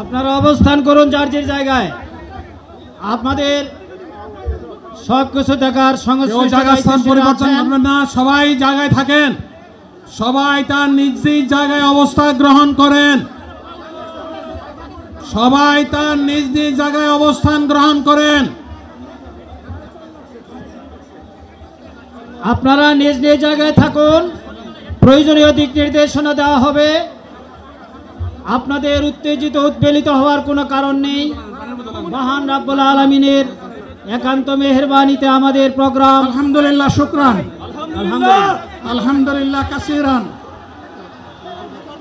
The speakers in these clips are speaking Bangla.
আপনারা অবস্থান করুন যার যে জায়গায়। আপনাদের সবকিছু দেখার স্থান পরিবর্তন করবেন না, সবাই জায়গায় থাকেন, সবাই তার নিজ নিজ জায়গায় অবস্থান গ্রহণ করেন, সবাই তার নিজ নিজ জায়গায় অবস্থান গ্রহণ করেন। আপনারা নিজ নিজ জায়গায় থাকুন, প্রয়োজনীয় দিক নির্দেশনা দেওয়া হবে। আপনাদের উত্তেজিত উদ্বেলিত হওয়ার কোনো কারণ নেই। মহান রাব্বুল আলামিনের একান্ত মেহেরবানিতে আমাদের প্রোগ্রাম আলহামদুলিল্লাহ, শুকরান, আলহামদুলিল্লাহ কাসিরান।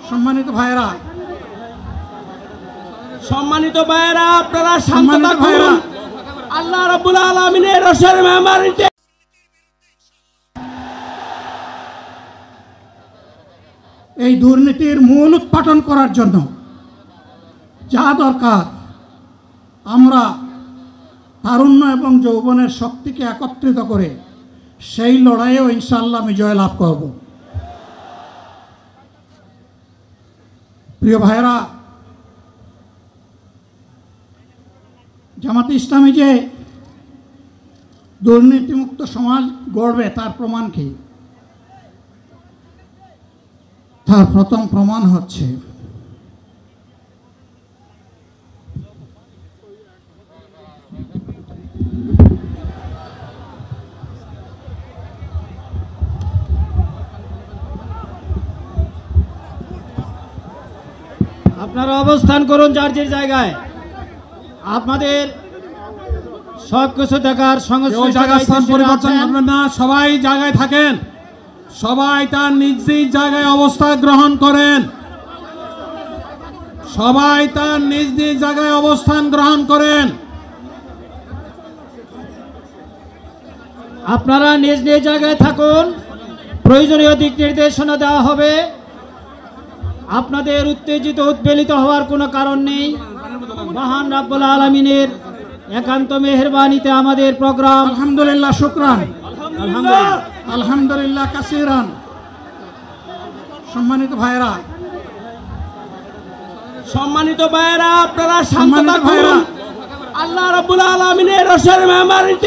সম্মানিত ভাইরা, আপনারা শান্ত থাকুন। আল্লাহ রাব্বুল আলামিনের রসের মেহমানিতে এই দুর্নীতির মূল উৎপাটন করার জন্য যা দরকার, আমরা তারুণ্য এবং যৌবনের শক্তিকে একত্রিত করে সেই লড়াইয়েও ইনশাআল্লাহ আমি জয়লাভ করব। প্রিয় ভাইরা, জামাতে ইসলামী যে দুর্নীতিমুক্ত সমাজ গড়বে তার প্রমাণ কি? তার প্রথম প্রমাণ হচ্ছে আপনারা অবস্থান করুন যার যে জায়গায়। আপনাদের সবকিছু দেখার স্থান পরিবর্তন করবেন না, সবাই জায়গায় থাকেন, সবাই তার নিজ নিজ জায়গায় অবস্থান গ্রহণ করেন, সবাই তার নিজ নিজ জায়গায় অবস্থান গ্রহণ করেন। আপনারা নিজ নিজ জায়গায় থাকুন, প্রয়োজনীয় দিক নির্দেশনা দেওয়া হবে। আপনাদের উত্তেজিত উদ্বেলিত হওয়ার কোনো কারণ নেই। মহান রাব্বুল আলামিনের একান্ত মেহেরবানিতে আমাদের প্রোগ্রাম আলহামদুলিল্লাহ, শুকরান, আলহামদুলিল্লাহ কাসিরান। সম্মানিত ভাইরা, আপনারা শান্ত থাকুন। আল্লাহ রাব্বুল আলামিনের রসের মেহমানিতে